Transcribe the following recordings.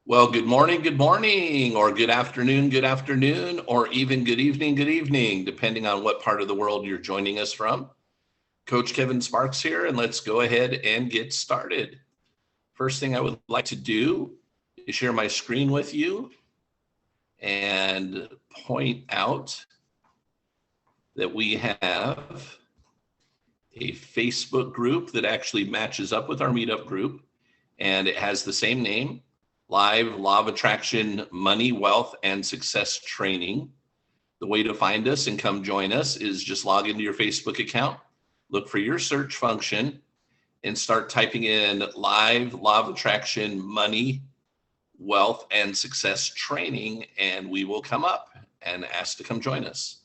Well, good morning, or good afternoon, or even good evening, depending on what part of the world you're joining us from. Coach Kevin Sparks here, and let's go ahead and get started. First thing I would like to do is share my screen with you and point out that we have a Facebook group that actually matches up with our meetup group, and it has the same name, Live Law of Attraction Money, Wealth, and Success Training. The way to find us and come join us is just log into your Facebook account, look for your search function, and start typing in Live Law of Attraction Money, Wealth, and Success Training, and we will come up and ask to come join us.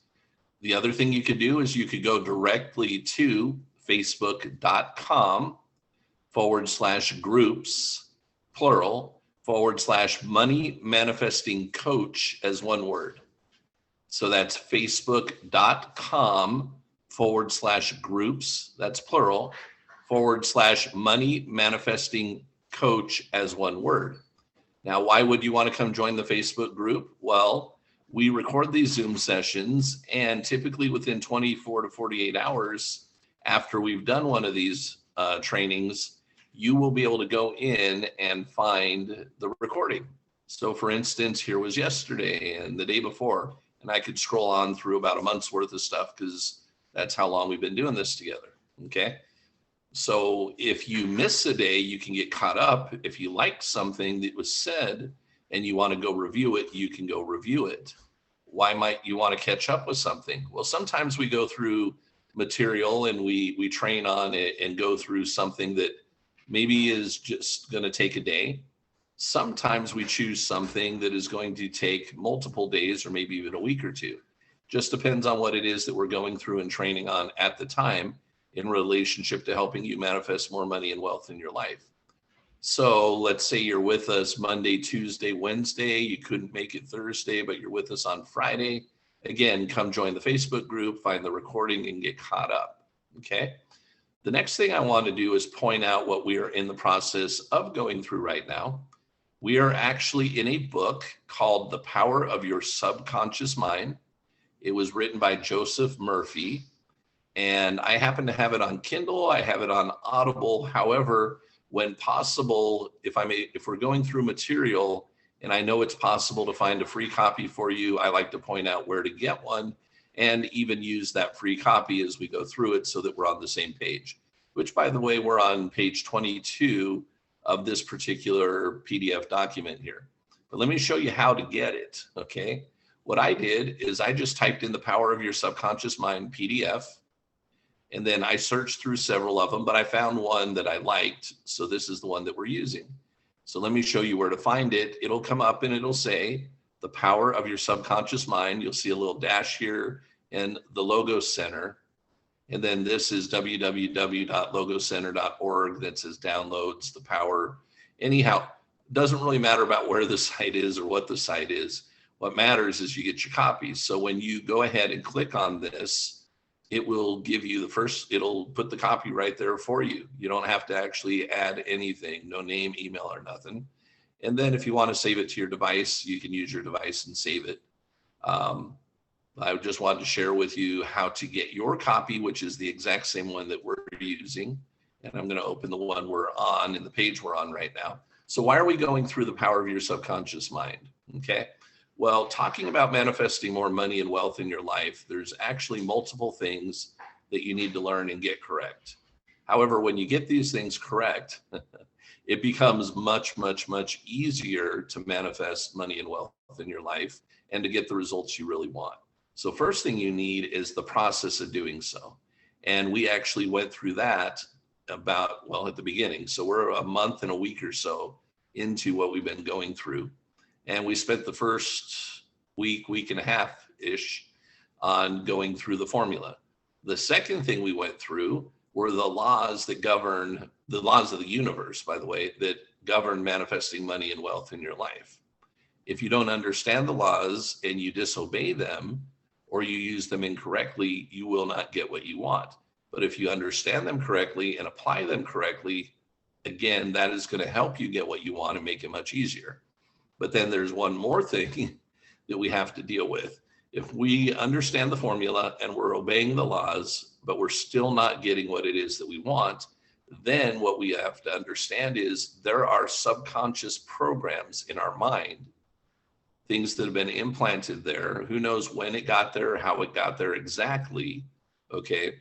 The other thing you could do is you could go directly to facebook.com/groups, plural, /money manifesting coach as one word. So that's facebook.com/groups, that's plural, /money manifesting coach as one word. Now, why would you want to come join the Facebook group? Well, we record these Zoom sessions, and typically within 24 to 48 hours after we've done one of these trainings, you will be able to go in and find the recording. So for instance, here was yesterday and the day before, and I could scroll on through about a month's worth of stuff because that's how long we've been doing this together. Okay. So if you miss a day, you can get caught up. If you like something that was said and you want to go review it, you can go review it. Why might you want to catch up with something? Well, sometimes we go through material and we train on it and go through something that maybe is just going to take a day. Sometimes we choose something that is going to take multiple days or maybe even a week or two. Just depends on what it is that we're going through and training on at the time in relationship to helping you manifest more money and wealth in your life. So let's say you're with us Monday, Tuesday, Wednesday. You couldn't make it Thursday, but you're with us on Friday. Again, come join the Facebook group, find the recording, and get caught up. Okay. The next thing I want to do is point out what we are in the process of going through right now. We are actually in a book called The Power of Your Subconscious Mind. It was written by Joseph Murphy, and I happen to have it on Kindle. I have it on Audible. However, when possible, if we're going through material and I know it's possible to find a free copy for you, I like to point out where to get one and even use that free copy as we go through it so that we're on the same page, which, by the way, we're on page 22 of this particular PDF document here. But let me show you how to get it, okay? What I did is I just typed in The Power of Your Subconscious Mind PDF, and then I searched through several of them, but I found one that I liked, so this is the one that we're using. So let me show you where to find it. It'll come up and it'll say The Power of Your Subconscious Mind. You'll see a little dash here and the Logo Center. And then this is www.logocenter.org that says downloads the power. Anyhow, it doesn't really matter about where the site is or what the site is. What matters is you get your copies. So when you go ahead and click on this, it will give you it'll put the copy right there for you. You don't have to actually add anything, no name, email, or nothing. And then if you want to save it to your device, you can use your device and save it. I just wanted to share with you how to get your copy, which is the exact same one that we're using. And I'm going to open the one we're on and the page we're on right now. So why are we going through the power of your subconscious mind? Okay. Well, talking about manifesting more money and wealth in your life, there's actually multiple things that you need to learn and get correct. However, when you get these things correct, it becomes much, much, much easier to manifest money and wealth in your life and to get the results you really want. So first thing you need is the process of doing so. And we actually went through that at the beginning. So we're a month and a week or so into what we've been going through. And we spent the first week and a half-ish on going through the formula. The second thing we went through were the laws of the universe, by the way, that govern manifesting money and wealth in your life. If you don't understand the laws and you disobey them, or you use them incorrectly, you will not get what you want. But if you understand them correctly and apply them correctly, again, that is going to help you get what you want and make it much easier. But then there's one more thing that we have to deal with. If we understand the formula and we're obeying the laws, but we're still not getting what it is that we want, then what we have to understand is there are subconscious programs in our mind, things that have been implanted there. Who knows when it got there, how it got there exactly, okay?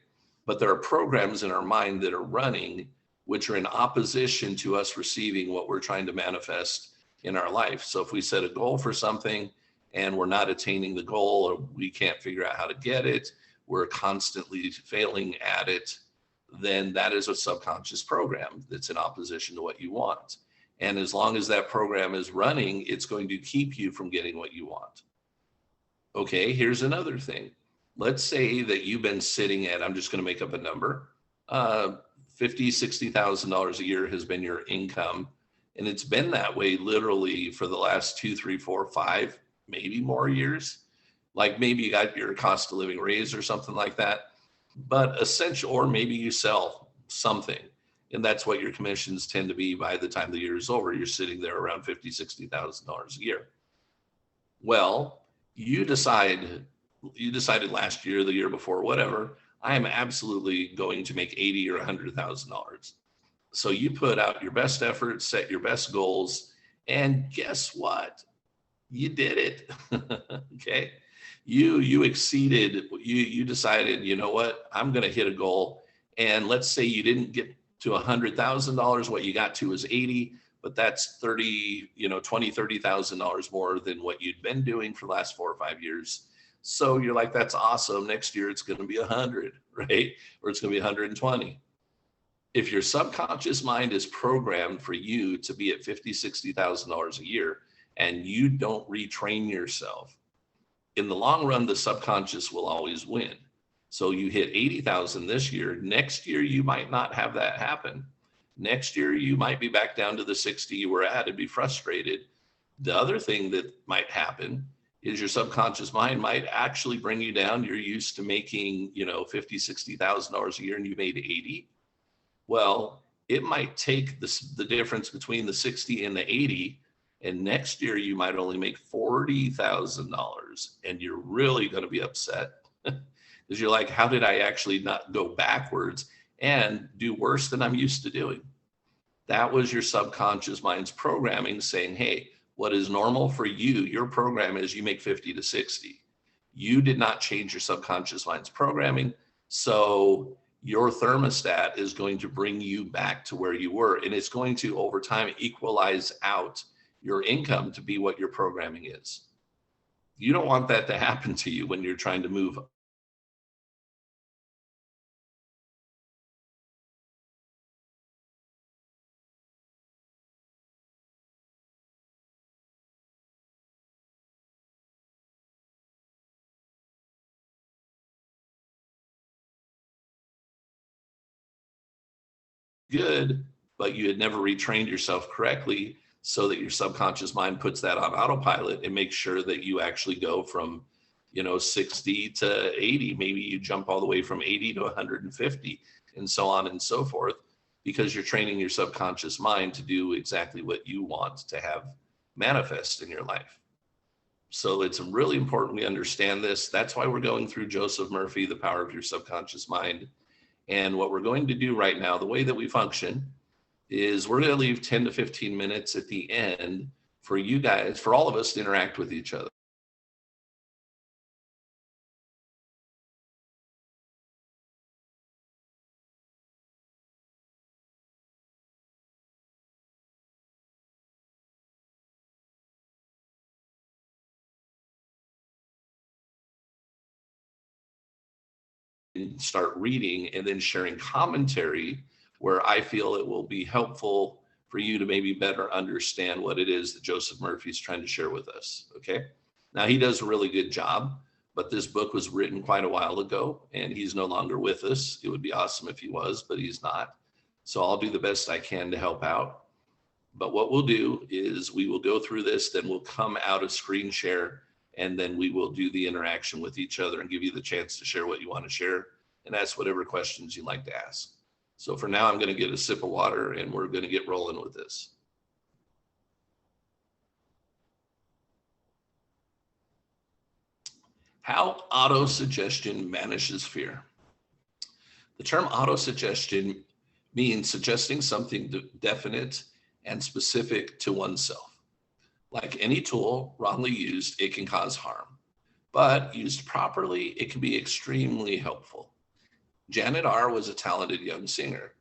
But there are programs in our mind that are running, which are in opposition to us receiving what we're trying to manifest in our life. So if we set a goal for something and we're not attaining the goal, or we can't figure out how to get it, we're constantly failing at it, then that is a subconscious program that's in opposition to what you want. And as long as that program is running, it's going to keep you from getting what you want. Okay, here's another thing. Let's say that you've been sitting at, I'm just going to make up a number, $50,000, $60,000 a year has been your income. And it's been that way literally for the last 2, 3, 4, 5, maybe more years. Like maybe you got your cost of living raised or something like that. But essential, or maybe you sell something, and that's what your commissions tend to be by the time the year is over. You're sitting there around $50,000, $60,000 a year. Well, you decided last year, the year before, whatever, I am absolutely going to make $80,000 or $100,000. So you put out your best effort, set your best goals, and guess what? You did it. Okay. You exceeded, you decided, you know what, I'm going to hit a goal. And let's say you didn't get to $100,000. What you got to is 80, but that's 30, $20,000, $30,000 more than what you'd been doing for the last 4 or 5 years. So you're like, that's awesome. Next year, it's going to be 100, right? Or it's going to be 120. If your subconscious mind is programmed for you to be at $50,000, $60,000 a year, and you don't retrain yourself, in the long run, the subconscious will always win. So you hit 80,000 this year. Next year, you might not have that happen. Next year, you might be back down to the 60 you were at and be frustrated. The other thing that might happen is your subconscious mind might actually bring you down. You're used to making, $50,000, $60,000 a year, and you made 80. Well, it might take the difference between the 60 and the 80. And next year you might only make $40,000, and you're really going to be upset because you're like, how did I actually not go backwards and do worse than I'm used to doing? That was your subconscious mind's programming saying, hey, what is normal for you, your program is you make 50 to 60. You did not change your subconscious mind's programming. So your thermostat is going to bring you back to where you were. And it's going to, over time, equalize out your income to be what your programming is. You don't want that to happen to you when you're trying to move. Good, but you had never retrained yourself correctly so that your subconscious mind puts that on autopilot and makes sure that you actually go from 60 to 80. Maybe you jump all the way from 80 to 150 and so on and so forth, because you're training your subconscious mind to do exactly what you want to have manifest in your life. So it's really important we understand this. That's why we're going through Joseph Murphy, The Power of Your Subconscious Mind. And what we're going to do right now, the way that we function, is we're going to leave 10 to 15 minutes at the end for you guys, for all of us to interact with each other. And start reading and then sharing commentary where I feel it will be helpful for you to maybe better understand what it is that Joseph Murphy is trying to share with us. Okay. Now, he does a really good job, but this book was written quite a while ago and he's no longer with us. It would be awesome if he was, but he's not. So I'll do the best I can to help out. But what we'll do is we will go through this, then we'll come out of screen share, and then we will do the interaction with each other and give you the chance to share what you want to share and ask whatever questions you'd like to ask. So for now, I'm going to get a sip of water and we're going to get rolling with this. How autosuggestion manages fear. The term autosuggestion means suggesting something definite and specific to oneself. Like any tool, wrongly used, it can cause harm. But used properly, it can be extremely helpful. Janet R. was a talented young singer.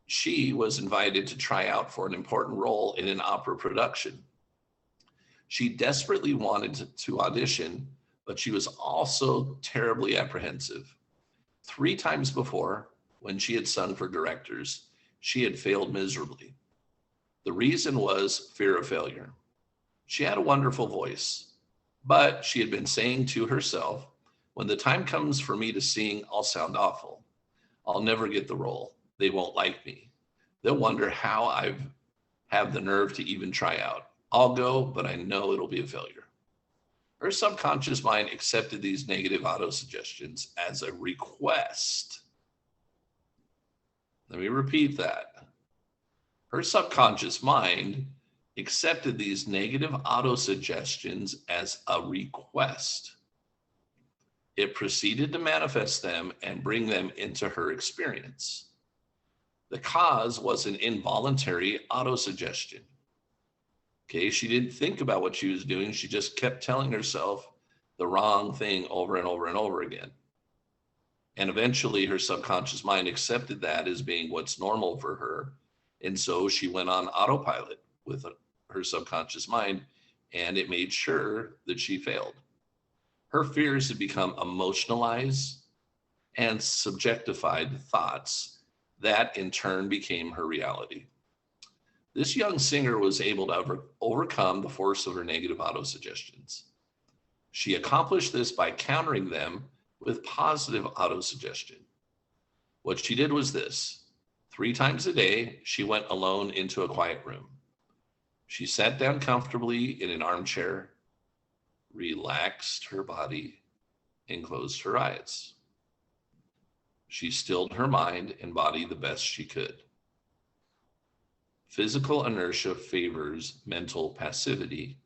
She was invited to try out for an important role in an opera production. She desperately wanted to audition, but she was also terribly apprehensive. 3 times before, when she had sung for directors, she had failed miserably. The reason was fear of failure. She had a wonderful voice, but she had been saying to herself, when the time comes for me to sing, I'll sound awful. I'll never get the role. They won't like me. They'll wonder how I have the nerve to even try out. I'll go, but I know it'll be a failure. Her subconscious mind accepted these negative autosuggestions as a request. Let me repeat that. Her subconscious mind accepted these negative autosuggestions as a request. It proceeded to manifest them and bring them into her experience. The cause was an involuntary autosuggestion. Okay, she didn't think about what she was doing. She just kept telling herself the wrong thing over and over and over again. And eventually her subconscious mind accepted that as being what's normal for her. And so she went on autopilot with her subconscious mind, and it made sure that she failed. Her fears had become emotionalized and subjectified thoughts that in turn became her reality. This young singer was able to overcome the force of her negative autosuggestions. She accomplished this by countering them with positive autosuggestion. What she did was this. 3 times a day, she went alone into a quiet room. She sat down comfortably in an armchair, relaxed her body, and closed her eyes. She stilled her mind and body the best she could. Physical inertia favors mental passivity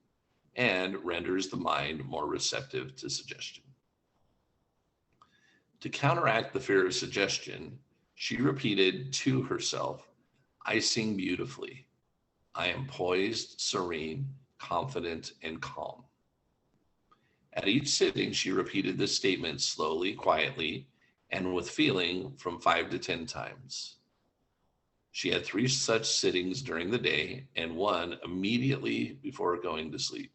and renders the mind more receptive to suggestion. To counteract the fear of suggestion, she repeated to herself, I sing beautifully. I am poised, serene, confident, and calm. At each sitting, she repeated this statement slowly, quietly, and with feeling from 5 to 10 times. She had 3 such sittings during the day and 1 immediately before going to sleep.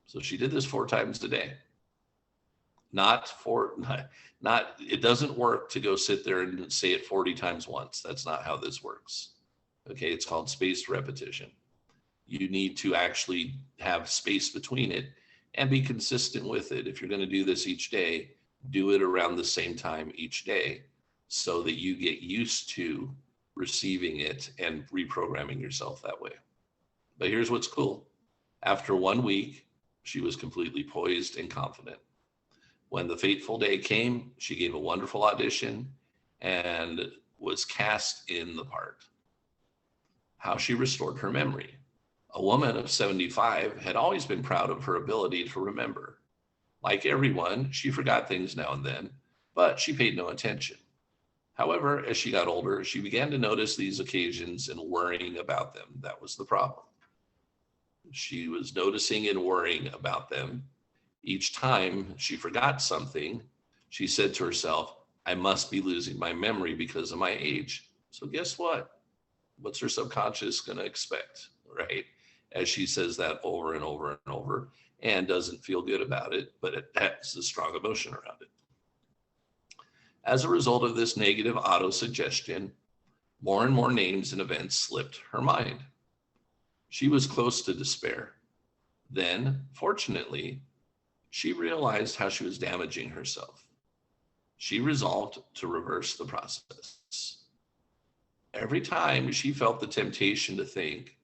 So she did this 4 times a day. It doesn't work to go sit there and say it 40 times once. That's not how this works. Okay, it's called spaced repetition. You need to actually have space between it and be consistent with it. If you're going to do this each day, do it around the same time each day so that you get used to receiving it and reprogramming yourself that way. But here's what's cool. After 1 week, she was completely poised and confident. When the fateful day came, she gave a wonderful audition and was cast in the part. How she restored her memory. A woman of 75 had always been proud of her ability to remember. Like everyone, she forgot things now and then, but she paid no attention. However, as she got older, she began to notice these occasions and worrying about them. That was the problem. She was noticing and worrying about them. Each time she forgot something, she said to herself, I must be losing my memory because of my age. So guess what? What's her subconscious going to expect, right? As she says that over and over and over and doesn't feel good about it, but it has a strong emotion around it. As a result of this negative autosuggestion, more and more names and events slipped her mind. She was close to despair. Then, fortunately, she realized how she was damaging herself. She resolved to reverse the process. Every time she felt the temptation to think,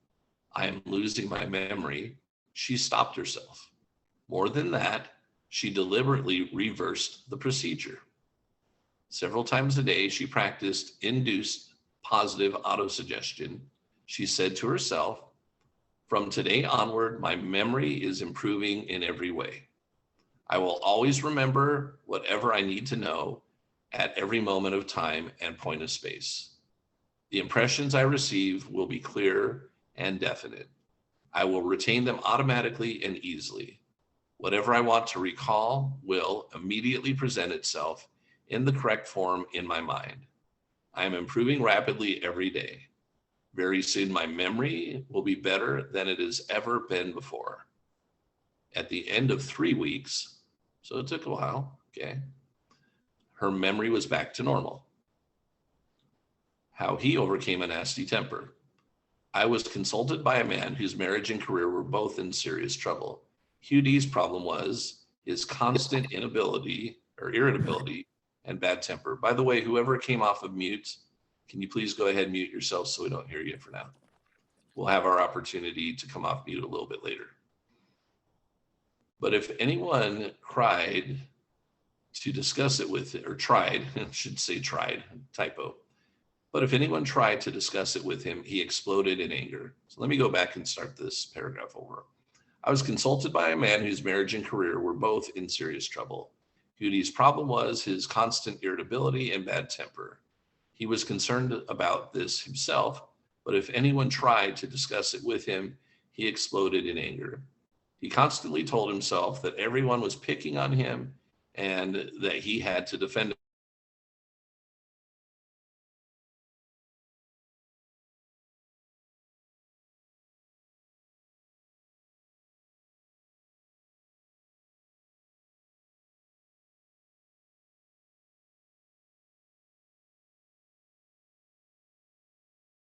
I am losing my memory, she stopped herself. More than that, she deliberately reversed the procedure. Several times a day, she practiced induced positive autosuggestion. She said to herself, from today onward, my memory is improving in every way. I will always remember whatever I need to know at every moment of time and point of space. The impressions I receive will be clear and definite. I will retain them automatically and easily. Whatever I want to recall will immediately present itself in the correct form in my mind. I am improving rapidly every day. Very soon, my memory will be better than it has ever been before. At the end of 3 weeks, so it took a while, okay, her memory was back to normal. How he overcame a nasty temper. I was consulted by a man whose marriage and career were both in serious trouble. Hugh D's problem was his constant inability or irritability and bad temper. By the way, whoever came off of mute, can you please go ahead and mute yourself so we don't hear you for now? We'll have our opportunity to come off mute a little bit later. But if anyone tried to discuss it with, or tried, I should say tried, typo. But if anyone tried to discuss it with him, he exploded in anger. So let me go back and start this paragraph over. I was consulted by a man whose marriage and career were both in serious trouble. Hughie's problem was his constant irritability and bad temper. He was concerned about this himself, but if anyone tried to discuss it with him, he exploded in anger. He constantly told himself that everyone was picking on him and that he had to defend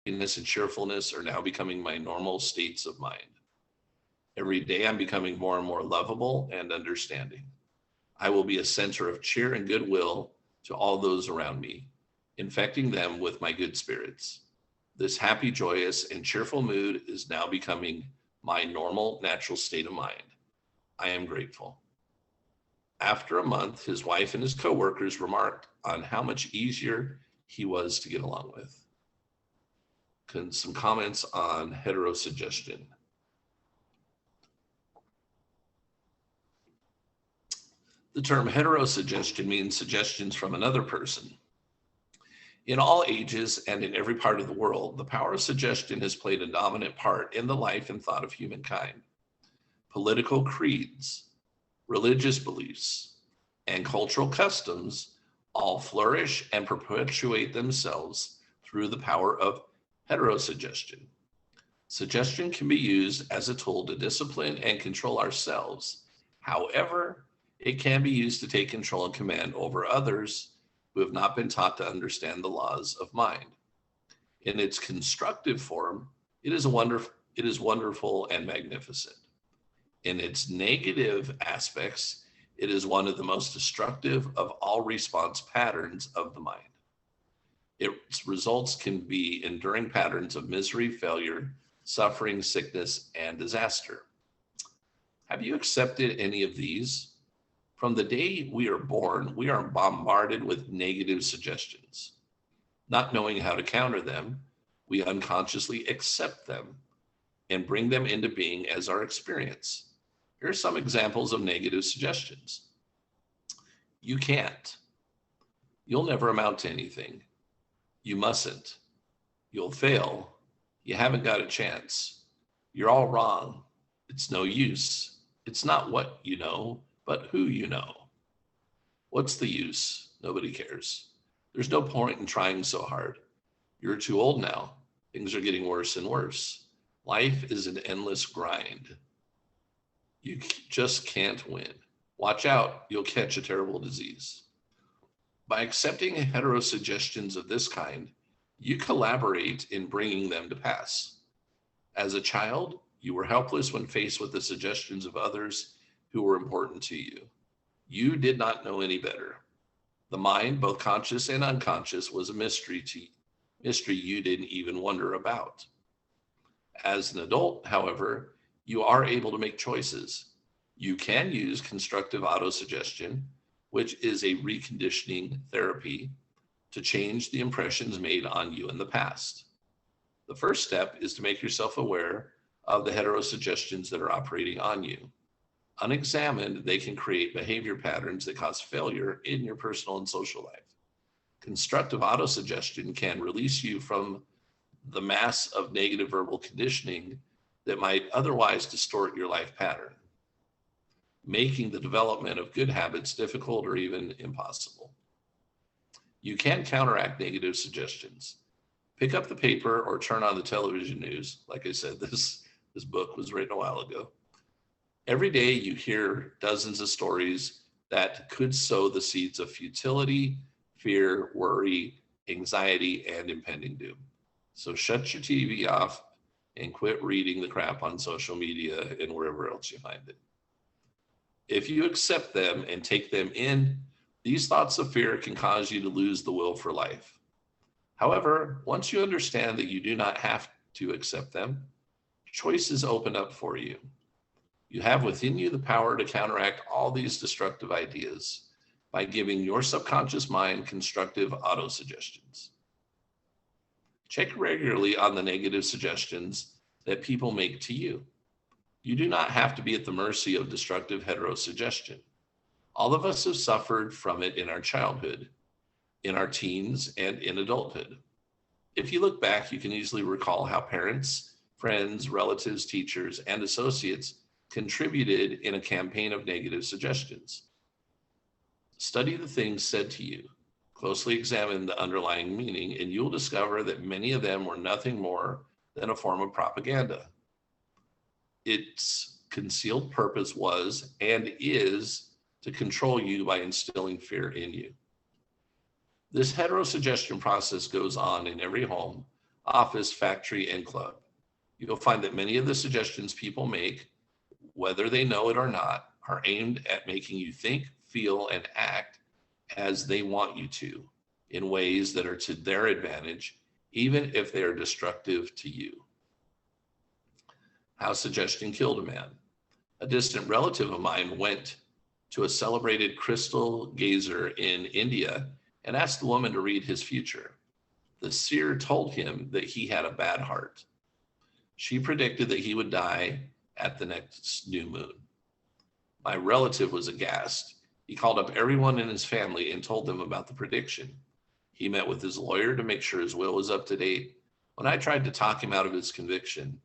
happiness and cheerfulness are now becoming my normal states of mind. Every day I'm becoming more and more lovable and understanding. I will be a center of cheer and goodwill to all those around me, infecting them with my good spirits. This happy, joyous, and cheerful mood is now becoming my normal, natural state of mind. I am grateful. After a month, his wife and his coworkers remarked on how much easier he was to get along with. Some comments on heterosuggestion. The term heterosuggestion means suggestions from another person. In all ages and in every part of the world, the power of suggestion has played a dominant part in the life and thought of humankind. Political creeds, religious beliefs, and cultural customs all flourish and perpetuate themselves through the power of heterosuggestion. Suggestion can be used as a tool to discipline and control ourselves. However, it can be used to take control and command over others who have not been taught to understand the laws of mind. In its constructive form, it is wonderful and magnificent. In its negative aspects, it is one of the most destructive of all response patterns of the mind. Its results can be enduring patterns of misery, failure, suffering, sickness, and disaster. Have you accepted any of these? From the day we are born, we are bombarded with negative suggestions. Not knowing how to counter them, we unconsciously accept them and bring them into being as our experience. Here are some examples of negative suggestions. You can't. You'll never amount to anything. You mustn't. You'll fail. You haven't got a chance. You're all wrong. It's no use. It's not what you know, but who you know. What's the use? Nobody cares. There's no point in trying so hard. You're too old now. Things are getting worse and worse. Life is an endless grind. You just can't win. Watch out, you'll catch a terrible disease. By accepting heterosuggestions of this kind, you collaborate in bringing them to pass. As a child, you were helpless when faced with the suggestions of others who were important to you. You did not know any better. The mind, both conscious and unconscious, was a mystery you didn't even wonder about. As an adult, however, you are able to make choices. You can use constructive autosuggestion, which is a reconditioning therapy, to change the impressions made on you in the past. The first step is to make yourself aware of the heterosuggestions that are operating on you. Unexamined, they can create behavior patterns that cause failure in your personal and social life. Constructive autosuggestion can release you from the mass of negative verbal conditioning that might otherwise distort your life pattern, making the development of good habits difficult or even impossible. You can counteract negative suggestions. Pick up the paper or turn on the television news. Like I said, this book was written a while ago. Every day you hear dozens of stories that could sow the seeds of futility, fear, worry, anxiety, and impending doom. So shut your TV off and quit reading the crap on social media and wherever else you find it. If you accept them and take them in, these thoughts of fear can cause you to lose the will for life. However, once you understand that you do not have to accept them, choices open up for you. You have within you the power to counteract all these destructive ideas by giving your subconscious mind constructive autosuggestions. Check regularly on the negative suggestions that people make to you. You do not have to be at the mercy of destructive heterosuggestion. All of us have suffered from it in our childhood, in our teens, and in adulthood. If you look back, you can easily recall how parents, friends, relatives, teachers, and associates contributed in a campaign of negative suggestions. Study the things said to you. Closely examine the underlying meaning, and you'll discover that many of them were nothing more than a form of propaganda. Its concealed purpose was and is to control you by instilling fear in you. This heterosuggestion process goes on in every home, office, factory, and club. You'll find that many of the suggestions people make, whether they know it or not, are aimed at making you think, feel, and act as they want you to, in ways that are to their advantage, even if they are destructive to you. How suggestion killed a man. A distant relative of mine went to a celebrated crystal gazer in India and asked the woman to read his future. The seer told him that he had a bad heart. She predicted that he would die at the next new moon. My relative was aghast. He called up everyone in his family and told them about the prediction. He met with his lawyer to make sure his will was up to date. When I tried to talk him out of his conviction,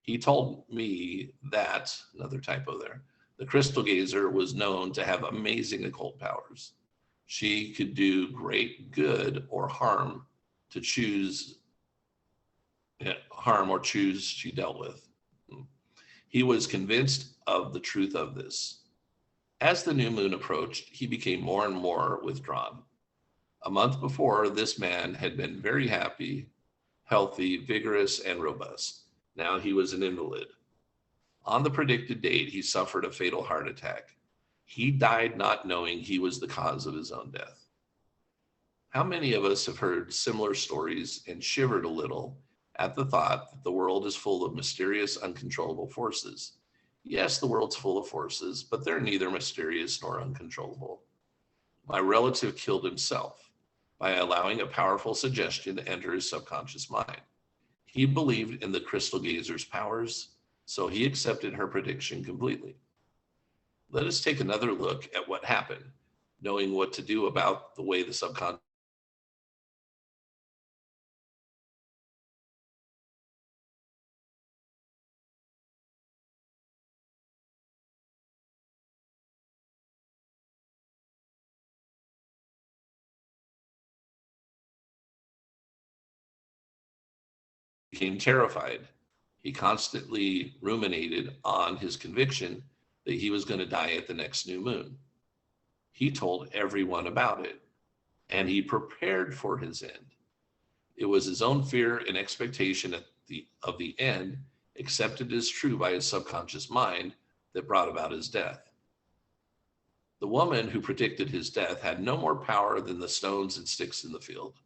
he told me that, another typo there, the crystal gazer was known to have amazing occult powers. She could do great good or harm to choose, harm or choose she dealt with. He was convinced of the truth of this. As the new moon approached, he became more and more withdrawn. A month before, this man had been very happy, healthy, vigorous, and robust. Now he was an invalid. On the predicted date, he suffered a fatal heart attack. He died not knowing he was the cause of his own death. How many of us have heard similar stories and shivered a little at the thought that the world is full of mysterious, uncontrollable forces? Yes, the world's full of forces, but they're neither mysterious nor uncontrollable. My relative killed himself by allowing a powerful suggestion to enter his subconscious mind. He believed in the crystal gazer's powers, so he accepted her prediction completely. Let us take another look at what happened, knowing what to do about the way the subconscious became terrified. He constantly ruminated on his conviction that he was going to die at the next new moon. He told everyone about it, and he prepared for his end. It was his own fear and expectation of the end, accepted as true by his subconscious mind, that brought about his death. The woman who predicted his death had no more power than the stones and sticks in the field.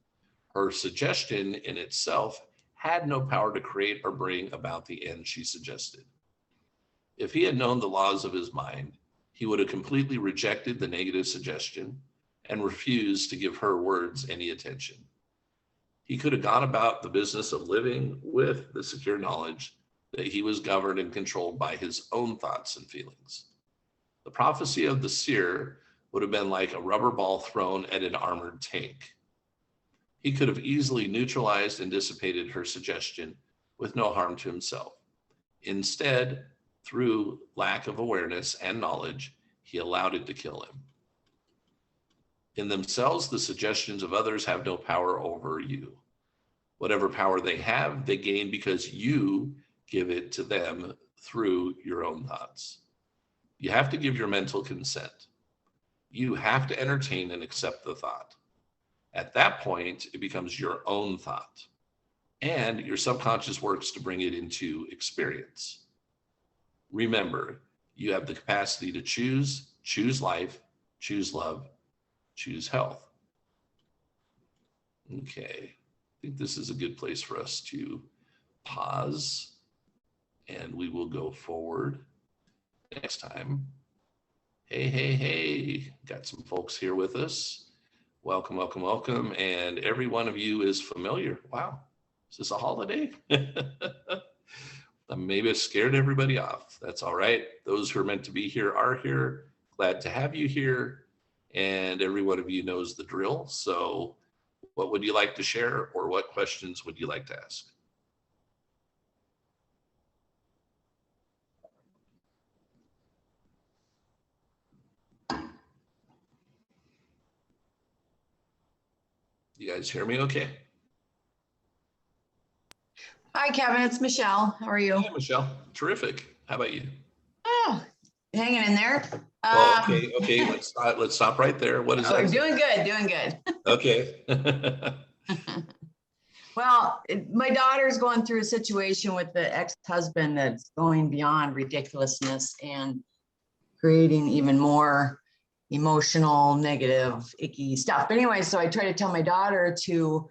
Her suggestion in itself had no power to create or bring about the end she suggested. If he had known the laws of his mind, he would have completely rejected the negative suggestion and refused to give her words any attention. He could have gone about the business of living with the secure knowledge that he was governed and controlled by his own thoughts and feelings. The prophecy of the seer would have been like a rubber ball thrown at an armored tank. He could have easily neutralized and dissipated her suggestion with no harm to himself. Instead, through lack of awareness and knowledge, he allowed it to kill him. In themselves, the suggestions of others have no power over you. Whatever power they have, they gain because you give it to them through your own thoughts. You have to give your mental consent. You have to entertain and accept the thought. At that point, it becomes your own thought, and your subconscious works to bring it into experience. Remember, you have the capacity to choose life, choose love, choose health. Okay, I think this is a good place for us to pause, and we will go forward next time. Hey, got some folks here with us. Welcome. And every one of you is familiar. Wow, is this a holiday? Maybe I scared everybody off. That's all right. Those who are meant to be here are here. Glad to have you here. And every one of you knows the drill. So what would you like to share, or what questions would you like to ask? You guys hear me okay? Hi, Kevin. It's Michelle. How are you? Hi, Michelle. Terrific. How about you? Oh, hanging in there. Well, okay. Let's stop right there. What is that? Doing good. Okay. Well, my daughter's going through a situation with the ex-husband that's going beyond ridiculousness and creating even more emotional, negative, icky stuff. But anyway, so I try to tell my daughter to,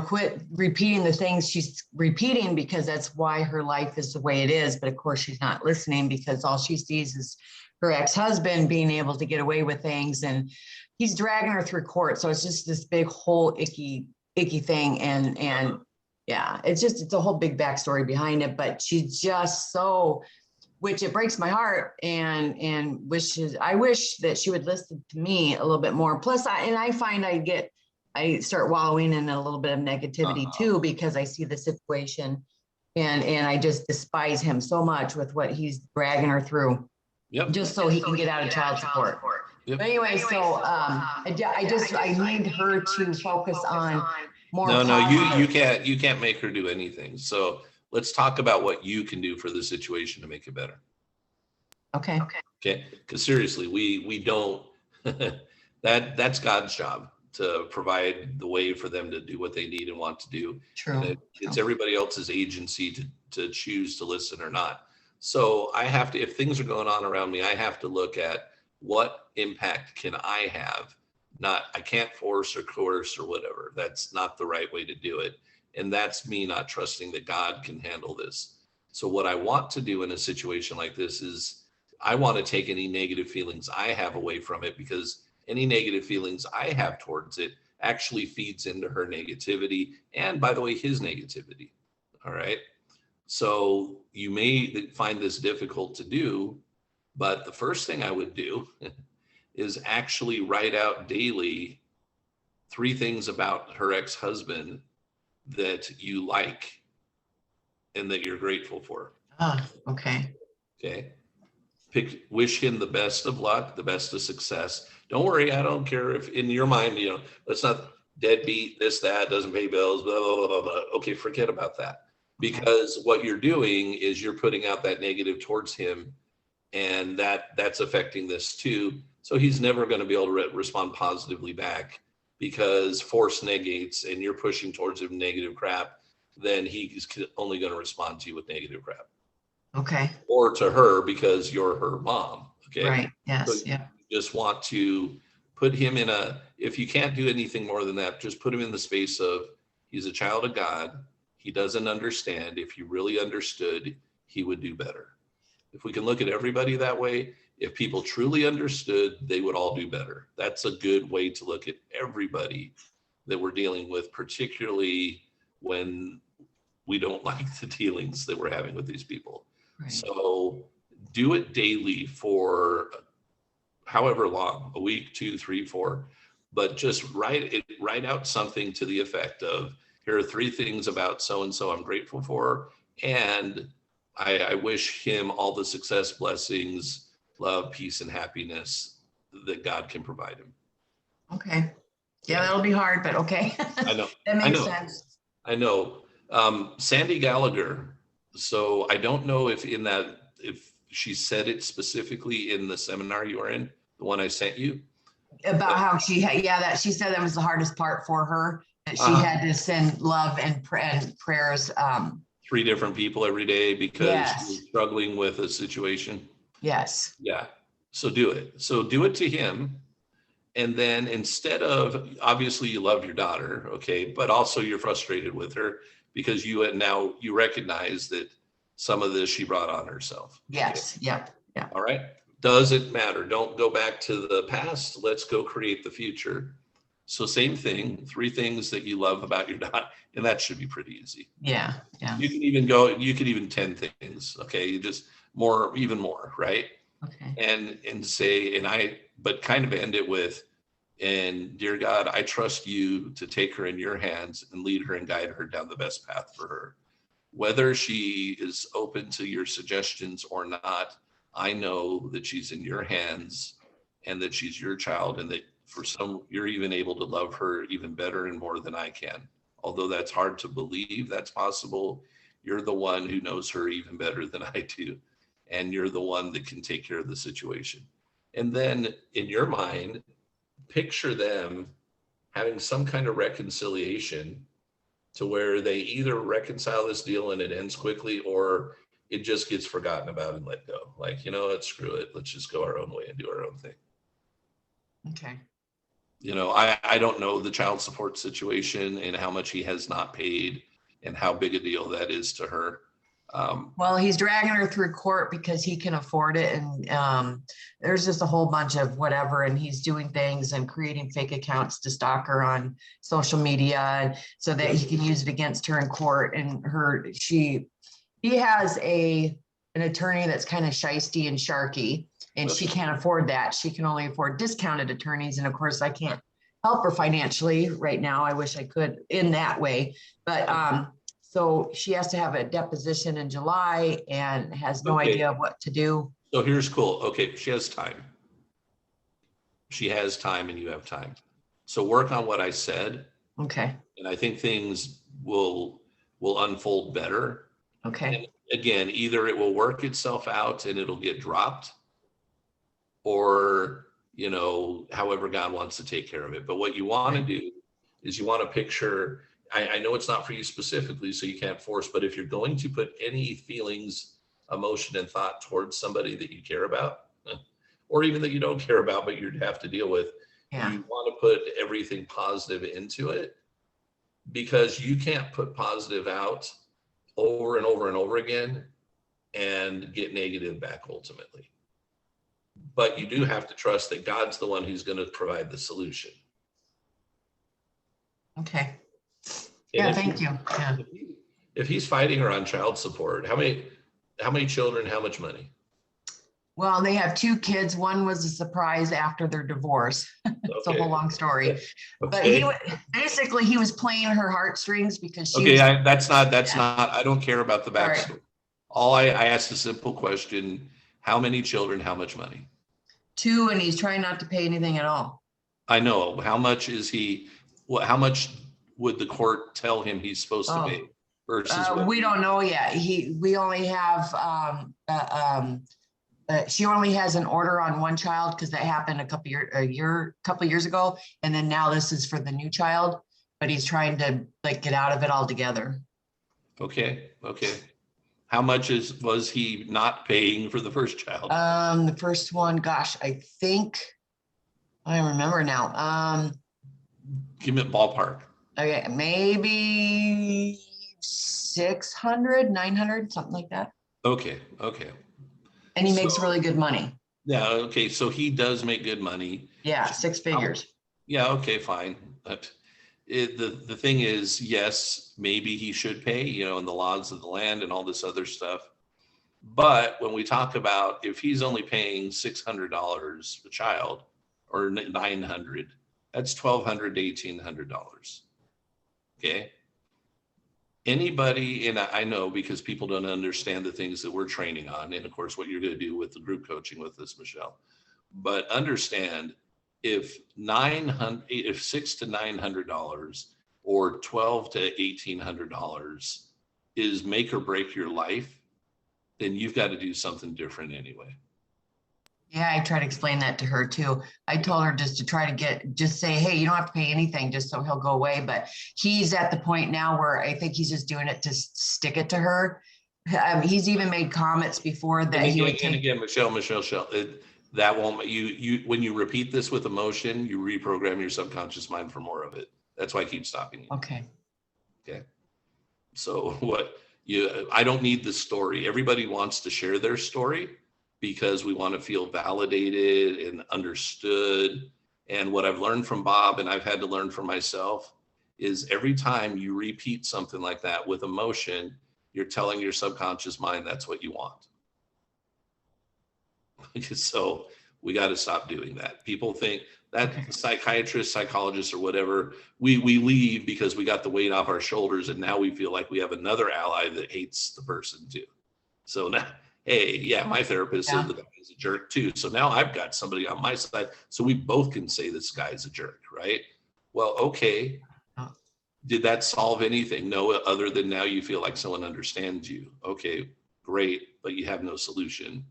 quit repeating the things she's repeating, because that's why her life is the way it is. But of course, she's not listening, because all she sees is her ex-husband being able to get away with things, and he's dragging her through court. So it's just this big whole icky thing. And yeah, it's a whole big backstory behind it, but she's just so, which it breaks my heart, and I wish that she would listen to me a little bit more. Plus, I find I start wallowing in a little bit of negativity too, because I see the situation and I just despise him so much with what he's dragging her through. Yep. Just so he can get out of child support. Yep. But anyway, so I need her to focus on more. No, you can't make her do anything. So let's talk about what you can do for the situation to make it better. Okay. Because seriously, we don't. That's God's job, to provide the way for them to do what they need and want to do. True. It's everybody else's agency to choose to listen or not. So I have to, if things are going on around me, I have to look at what impact can I have. I can't force or coerce or whatever. That's not the right way to do it. And that's me not trusting that God can handle this. So what I want to do in a situation like this is I want to take any negative feelings I have away from it, because any negative feelings I have towards it actually feeds into her negativity. And by the way, his negativity. All right. So you may find this difficult to do, but the first thing I would do is actually write out daily 3 things about her ex-husband that you like and that you're grateful for. Okay. Wish him the best of luck, the best of success. Don't worry, I don't care if in your mind, let's not deadbeat, this, that, doesn't pay bills, blah, blah, blah, blah. Okay, forget about that. Because what you're doing is you're putting out that negative towards him, and that's affecting this too. So he's never going to be able to respond positively back, because force negates, and you're pushing towards him negative crap, then he's only going to respond to you with negative crap. Okay. Or to her, because you're her mom. Okay. Right. Yes. So you just want to put him if you can't do anything more than that, just put him in the space of, he's a child of God. He doesn't understand. If he really understood, he would do better. If we can look at everybody that way, if people truly understood, they would all do better. That's a good way to look at everybody that we're dealing with, particularly when we don't like the dealings that we're having with these people. Right. So do it daily for however long, a week, 2, 3, 4, but just write out something to the effect of, here are 3 things about so-and-so I'm grateful for. And I wish him all the success, blessings, love, peace, and happiness that God can provide him. Okay. Yeah, that'll be hard, but okay. I know. That I makes know. sense. I know. Sandy Gallagher. So I don't know if she said it specifically in the seminar you were in, the one I sent you. About how that she said that was the hardest part for her, that she had to send love and prayers. 3 different people every day because Yes. she was struggling with a situation. Yes. Yeah. So do it. So do it to him. And then instead of, obviously you love your daughter, okay, but also you're frustrated with her because you recognize that some of this she brought on herself. Yes. Okay? Yep. Yeah. All right. Doesn't matter. Don't go back to the past. Let's go create the future. So same thing, 3 things that you love about your daughter, and that should be pretty easy. Yeah. Yeah. You can even 10 things. Okay. You just even more, right? Okay. And say, but kind of end it with, and dear God, I trust you to take her in your hands and lead her and guide her down the best path for her. Whether she is open to your suggestions or not, I know that she's in your hands and that she's your child, and that you're even able to love her even better and more than I can. Although that's hard to believe that's possible, you're the one who knows her even better than I do. And you're the one that can take care of the situation. And then in your mind, picture them having some kind of reconciliation to where they either reconcile this deal and it ends quickly, or it just gets forgotten about and let go. Like, let's screw it. Let's just go our own way and do our own thing. Okay. I don't know the child support situation and how much he has not paid and how big a deal that is to her. Well, he's dragging her through court because he can afford it. And there's just a whole bunch of whatever. And he's doing things and creating fake accounts to stalk her on social media, and so that he can use it against her in court. And he has an attorney that's kind of shisty and sharky, and she can't afford that. She can only afford discounted attorneys. And of course, I can't help her financially right now. I wish I could in that way. But so she has to have a deposition in July and has no idea what to do. So here's cool. Okay, she has time. She has time and you have time. So work on what I said. Okay. And I think things will unfold better. Okay. And again, either it will work itself out and it'll get dropped, or, however God wants to take care of it. But what you want to do is you want to picture, I know it's not for you specifically, so you can't force, but if you're going to put any feelings, emotion, and thought towards somebody that you care about, or even that you don't care about, but you'd have to deal with, you want to put everything positive into it, because you can't put positive out over and over and over again and get negative back ultimately. But you do have to trust that God's the one who's going to provide the solution. Okay. Yeah, thank you. Yeah. If he's fighting her on child support, how many children, how much money? Well, they have 2 kids. One was a surprise after their divorce. It's a whole long story. Okay. But he was playing her heartstrings because that's not, I don't care about the backstory. Right. All I asked a simple question: how many children, how much money? 2, and he's trying not to pay anything at all. I know. How much is he? How much would the court tell him he's supposed to pay? Versus we don't know yet. We only have she only has an order on one child because that happened a couple years ago, and then now this is for the new child. But he's trying to get out of it altogether. Okay. How much was he not paying for the first child? The first one, gosh, I don't remember now. Give me a ballpark. Okay, maybe 600, 900, something like that. Okay. And he makes really good money. Yeah. Okay. So he does make good money. Yeah, 6 figures. Yeah. Okay. Fine. But the thing is, yes, maybe he should pay, in the laws of the land and all this other stuff. But when we talk about if he's only paying $600 a child or 900, that's $1,200 to $1,800. Okay. Anybody, and I know because people don't understand the things that we're training on, and of course what you're going to do with the group coaching with this, Michelle, but understand if $600 to $900 or $1,200 to $1,800 is make or break your life, then you've got to do something different anyway. Yeah, I try to explain that to her too. I told her just to try to just say, hey, you don't have to pay anything just so he'll go away. But he's at the point now where I think he's just doing it to stick it to her. He's even made comments before that he would take. And again, Michelle, that won't, when you repeat this with emotion, you reprogram your subconscious mind for more of it. That's why I keep stopping you. Okay. Okay. So I don't need the story. Everybody wants to share their story because we want to feel validated and understood. And what I've learned from Bob, and I've had to learn for myself, is every time you repeat something like that with emotion, you're telling your subconscious mind that's what you want. So we got to stop doing that. People think that psychiatrists, psychologists, or whatever, we leave because we got the weight off our shoulders, and now we feel like we have another ally that hates the person too. So now, hey, yeah, my therapist said the guy is a jerk too. So now I've got somebody on my side, so we both can say this guy's a jerk, right? Well, okay. Did that solve anything? No, other than now you feel like someone understands you. Okay, great, but you have no solution.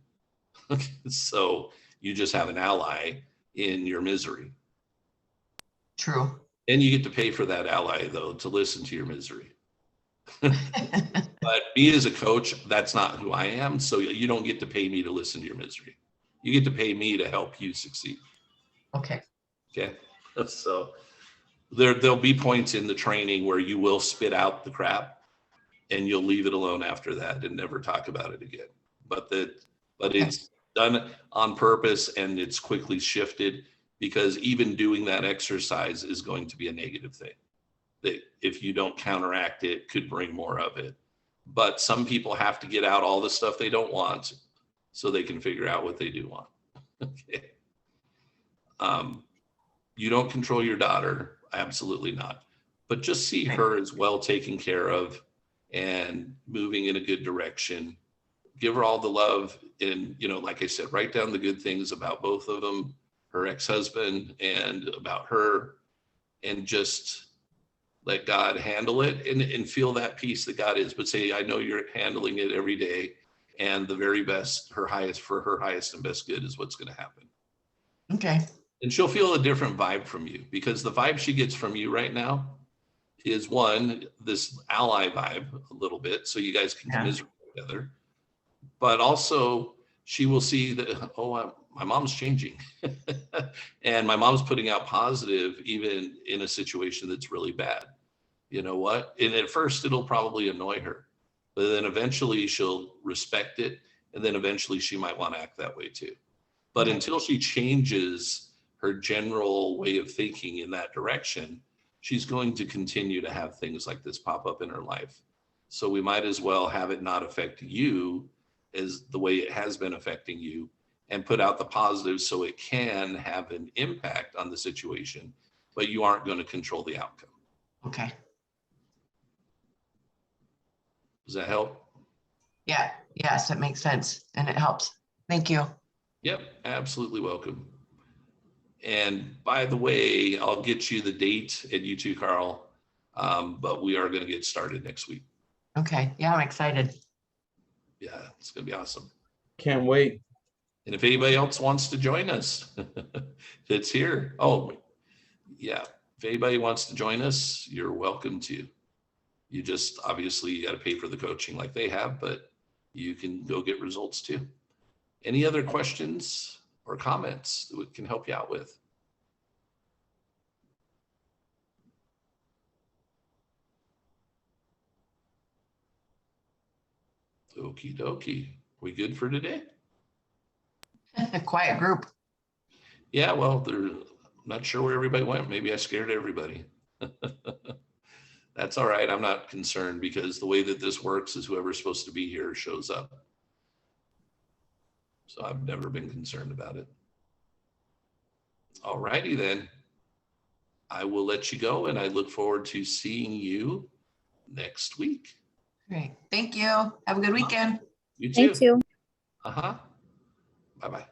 So you just have an ally in your misery. True. And you get to pay for that ally, though, to listen to your misery. But me as a coach, that's not who I am. So you don't get to pay me to listen to your misery. You get to pay me to help you succeed. Okay. Okay. So there'll be points in the training where you will spit out the crap and you'll leave it alone after that and never talk about it again. But it's done on purpose and it's quickly shifted, because even doing that exercise is going to be a negative thing. That if you don't counteract it, could bring more of it. But some people have to get out all the stuff they don't want so they can figure out what they do want. Okay. You don't control your daughter, absolutely not. But just see her as well taken care of and moving in a good direction. Give her all the love, and like I said, write down the good things about both of them, her ex-husband and about her, and just let God handle it and feel that peace that God is. But say, I know you're handling it every day, and the very best, her highest and best good is what's going to happen. Okay. And she'll feel a different vibe from you, because the vibe she gets from you right now is this ally vibe a little bit, so you guys can commiserate together. But also she will see that, my mom's changing and my mom's putting out positive, even in a situation that's really bad. You know what? And at first it'll probably annoy her, but then eventually she'll respect it. And then eventually she might want to act that way too. But until she changes her general way of thinking in that direction, she's going to continue to have things like this pop up in her life. So we might as well have it not affect you as the way it has been affecting you, and put out the positives so it can have an impact on the situation, but you aren't going to control the outcome. Okay. Does that help? Yeah. Yes, it makes sense. And it helps. Thank you. Yep. Absolutely welcome. And by the way, I'll get you the date, and you too, Carl. But we are going to get started next week. Okay. Yeah, I'm excited. Yeah, it's going to be awesome. Can't wait. And if anybody else wants to join us, it's here. Oh, yeah. If anybody wants to join us, you're welcome to. You just, obviously, you got to pay for the coaching like they have, but you can go get results too. Any other questions or comments that we can help you out with? Okie dokie. We good for today? A quiet group. Yeah, well, I'm not sure where everybody went. Maybe I scared everybody. That's all right. I'm not concerned, because the way that this works is whoever's supposed to be here shows up. So I've never been concerned about it. All righty then. I will let you go, and I look forward to seeing you next week. Great. Thank you. Have a good weekend. You too. Thank you. Uh-huh. Bye-bye.